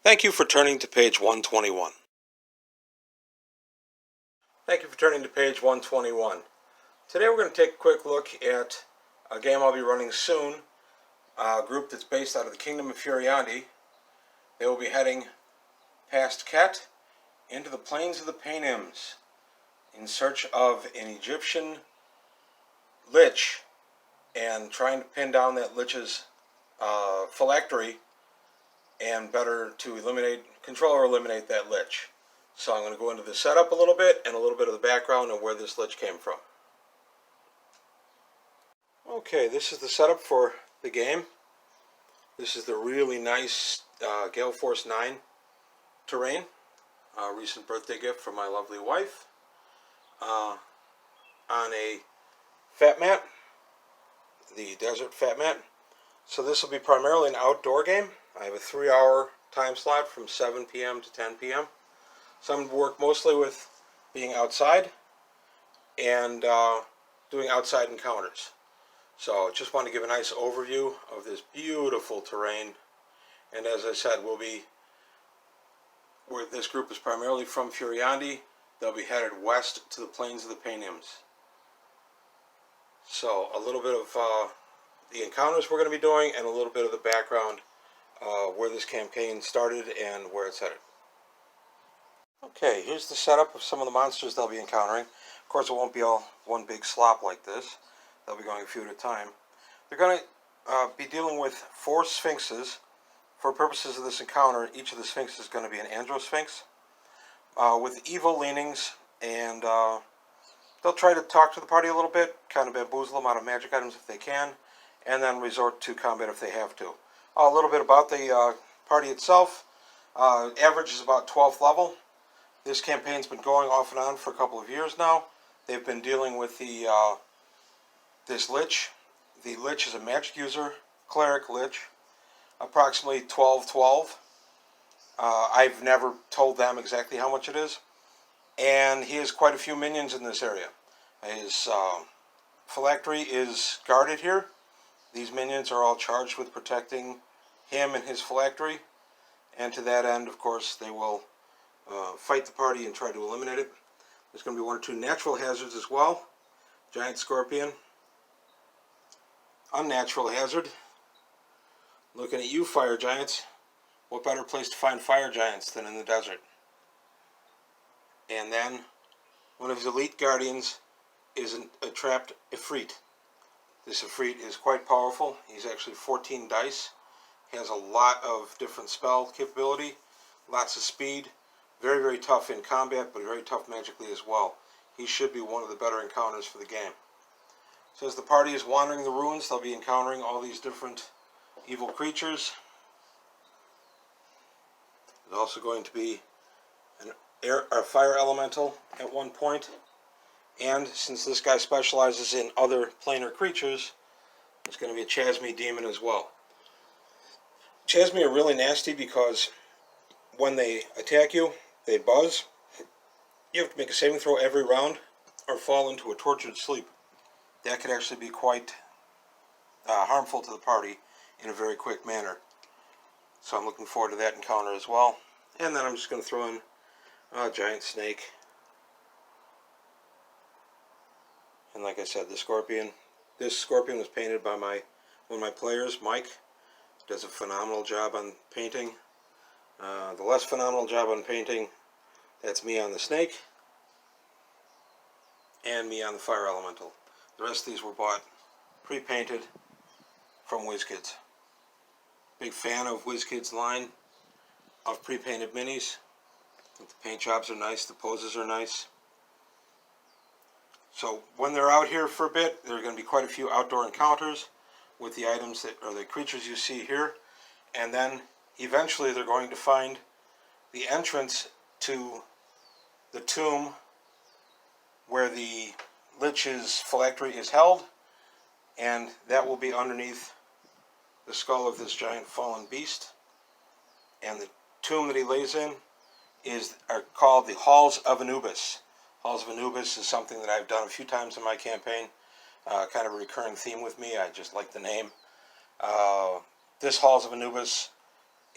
Thank you for turning to page 121. Thank you for turning to page 121. Today we're going to take a quick look at a game I'll be running soon, a group that's based out of the Kingdom of Furiandi. They will be heading past Ket into the plains of the Paynims in search of an Egyptian lich and trying to pin down that lich's phylactery and better to control or eliminate that lich. So I'm going to go into the setup a little bit and a little bit of the background and where this lich came from. Okay, this is the setup for the game. This is the really nice Gale Force 9 terrain. A recent birthday gift from my lovely wife. On a fat mat, the desert fat mat. So this will be primarily an outdoor game. I have a 3-hour time slot from 7 p.m. to 10 p.m. So I'm going to work mostly with being outside and doing outside encounters. So just want to give a nice overview of this beautiful terrain. And as I said, this group is primarily from Furiandi. They'll be headed west to the plains of the Paynims. So a little bit of the encounters we're going to be doing and a little bit of the background where this campaign started and where it's headed. Okay, here's the setup of some of the monsters they'll be encountering. Of course, it won't be all one big slop like this. They'll be going a few at a time. They're going to be dealing with 4 sphinxes. For purposes of this encounter, each of the sphinxes is going to be an androsphinx with evil leanings, and they'll try to talk to the party a little bit, kind of bamboozle them out of magic items if they can, and then resort to combat if they have to. A little bit about the party itself. Average is about 12th level. This campaign's been going off and on for a couple of years now. They've been dealing with this lich. The lich is a magic user, cleric lich, approximately 12-12. I've never told them exactly how much it is. And he has quite a few minions in this area. His phylactery is guarded here. These minions are all charged with protecting him and his phylactery. And to that end, of course, they will fight the party and try to eliminate it. There's going to be 1 or 2 natural hazards as well. Giant scorpion. Unnatural hazard. Looking at you, fire giants. What better place to find fire giants than in the desert? And then one of his elite guardians is a trapped Ifrit. This Ifrit is quite powerful. He's actually 14 dice. He has a lot of different spell capability, lots of speed, very, very tough in combat, but very tough magically as well. He should be one of the better encounters for the game. So as the party is wandering the ruins, they'll be encountering all these different evil creatures. There's also going to be a fire elemental at one point. And since this guy specializes in other planar creatures, there's going to be a Chasme demon as well. Chasme are really nasty because when they attack you, they buzz. You have to make a saving throw every round or fall into a tortured sleep. That could actually be quite harmful to the party in a very quick manner. So I'm looking forward to that encounter as well. And then I'm just going to throw in a giant snake. And like I said, the scorpion. This scorpion was painted by one of my players, Mike. Does a phenomenal job on painting. The less phenomenal job on painting, that's me on the snake. And me on the fire elemental. The rest of these were bought pre-painted from WizKids. Big fan of WizKids' line of pre-painted minis. I think the paint jobs are nice, the poses are nice. So when they're out here for a bit, there are going to be quite a few outdoor encounters with the items that are the creatures you see here. And then eventually they're going to find the entrance to the tomb where the lich's phylactery is held, and that will be underneath the skull of this giant fallen beast. And the tomb that he lays in are called the Halls of Anubis. Halls of Anubis is something that I've done a few times in my campaign, kind of a recurring theme with me. I just like the name. This Halls of Anubis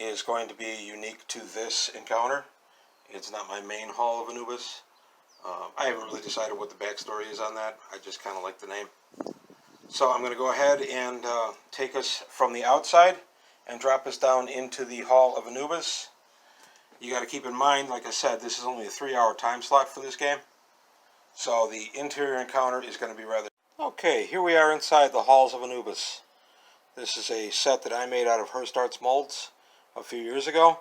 is going to be unique to this encounter. It's not my main Hall of Anubis. I haven't really decided what the backstory is on that. I just kind of like the name. So I'm going to go ahead and take us from the outside and drop us down into the Hall of Anubis. You got to keep in mind, like I said, this is only a 3-hour time slot for this game. So the interior encounter is going to be rather... Okay, here we are inside the Halls of Anubis. This is a set that I made out of Hearst Arts molds a few years ago.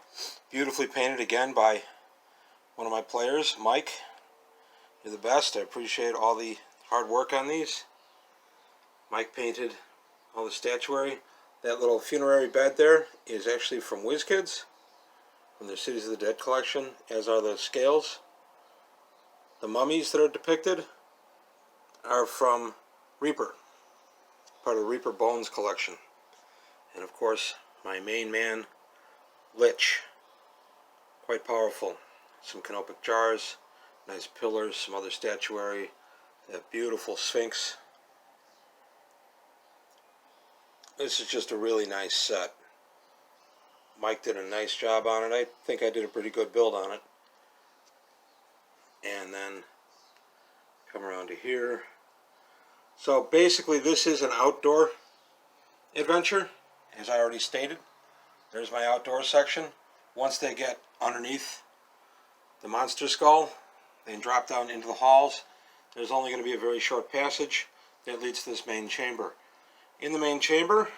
Beautifully painted again by one of my players, Mike. You're the best. I appreciate all the hard work on these. Mike painted all the statuary. That little funerary bed there is actually from WizKids, from their Cities of the Dead collection, as are the scales. The mummies that are depicted are from Reaper, part of the Reaper Bones collection. And of course, my main man, Lich. Quite powerful. Some canopic jars, nice pillars, some other statuary, that beautiful Sphinx. This is just a really nice set. Mike did a nice job on it. I think I did a pretty good build on it. And then come around to here. So basically this is an outdoor adventure, as I already stated. There's my outdoor section. Once they get underneath the monster skull, they drop down into the halls. There's only going to be a very short passage that leads to this main chamber. In the main chamber,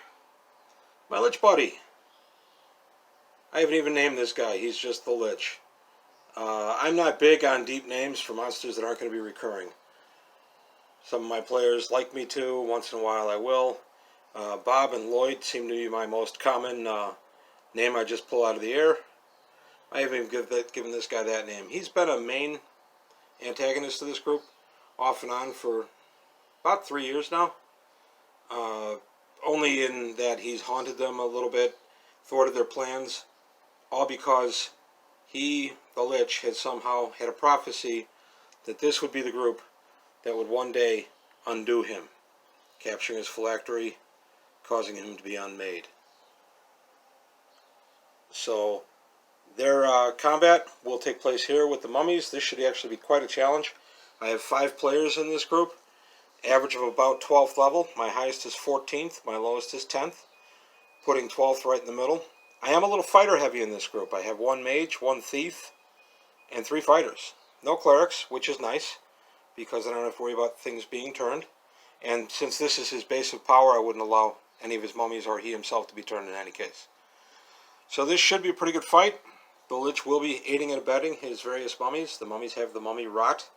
my Lich buddy. I haven't even named this guy. He's just the Lich. I'm not big on deep names for monsters that aren't going to be recurring. Some of my players like me to. Once in a while I will. Bob and Lloyd seem to be my most common name I just pull out of the air. I haven't even given this guy that name. He's been a main antagonist to this group off and on for about 3 years now. Only in that he's haunted them a little bit, thwarted their plans, all because he, the Lich, had somehow had a prophecy that this would be the group that would one day undo him, capturing his phylactery, causing him to be unmade. So their combat will take place here with the mummies. This should actually be quite a challenge. I have 5 players in this group, average of about 12th level. My highest is 14th, my lowest is 10th, putting 12th right in the middle. I am a little fighter heavy in this group. I have 1 mage, 1 thief, and 3 fighters. No clerics, which is nice, because I don't have to worry about things being turned. And since this is his base of power, I wouldn't allow any of his mummies or he himself to be turned in any case. So this should be a pretty good fight. The Lich will be aiding and abetting his various mummies. The mummies have the mummy rot.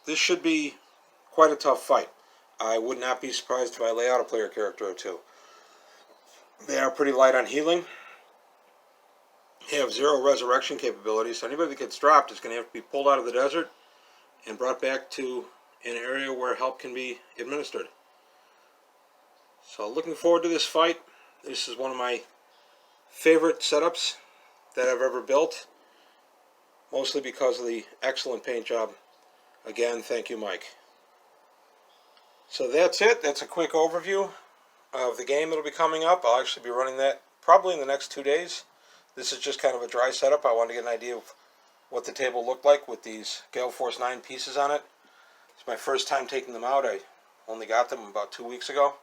This should be quite a tough fight. I would not be surprised if I lay out a player character or 2. They are pretty light on healing. They have 0 resurrection capabilities, so anybody that gets dropped is going to have to be pulled out of the desert and brought back to an area where help can be administered. So looking forward to this fight. This is one of my favorite setups that I've ever built, mostly because of the excellent paint job. Again, thank you, Mike. So that's it. That's a quick overview of the game that'll be coming up. I'll actually be running that probably in the next 2 days. This is just kind of a dry setup. I wanted to get an idea of what the table looked like with these Gale Force 9 pieces on it. It's my first time taking them out. I only got them about 2 weeks ago.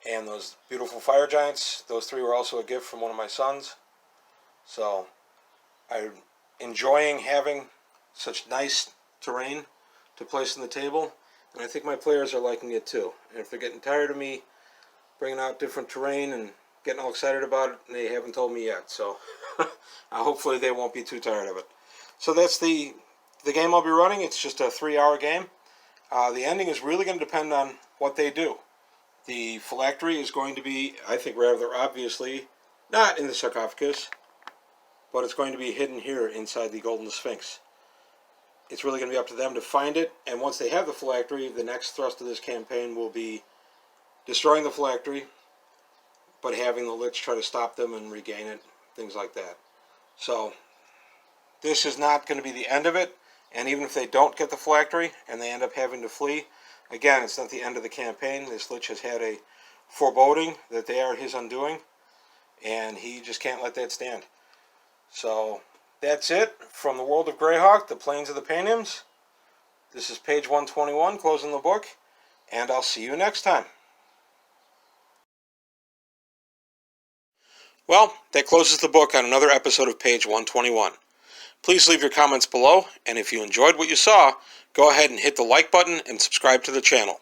And those beautiful fire giants, those 3 were also a gift from one of my sons. So I'm enjoying having such nice terrain to place on the table, and I think my players are liking it too. And if they're getting tired of me bringing out different terrain and getting all excited about it, they haven't told me yet, so hopefully they won't be too tired of it. So that's the game I'll be running. It's just a 3-hour game. The ending is really going to depend on what they do. The phylactery is going to be, I think rather obviously, not in the sarcophagus, but it's going to be hidden here inside the Golden Sphinx. It's really going to be up to them to find it, and once they have the phylactery, the next thrust of this campaign will be destroying the phylactery, but having the Lich try to stop them and regain it, things like that. So this is not going to be the end of it, and even if they don't get the phylactery and they end up having to flee, again, it's not the end of the campaign. This Lich has had a foreboding that they are his undoing, and he just can't let that stand. So that's it from the world of Greyhawk, the Plains of the Paynims. This is page 121, closing the book, and I'll see you next time. Well, that closes the book on another episode of page 121. Please leave your comments below, and if you enjoyed what you saw, go ahead and hit the like button and subscribe to the channel.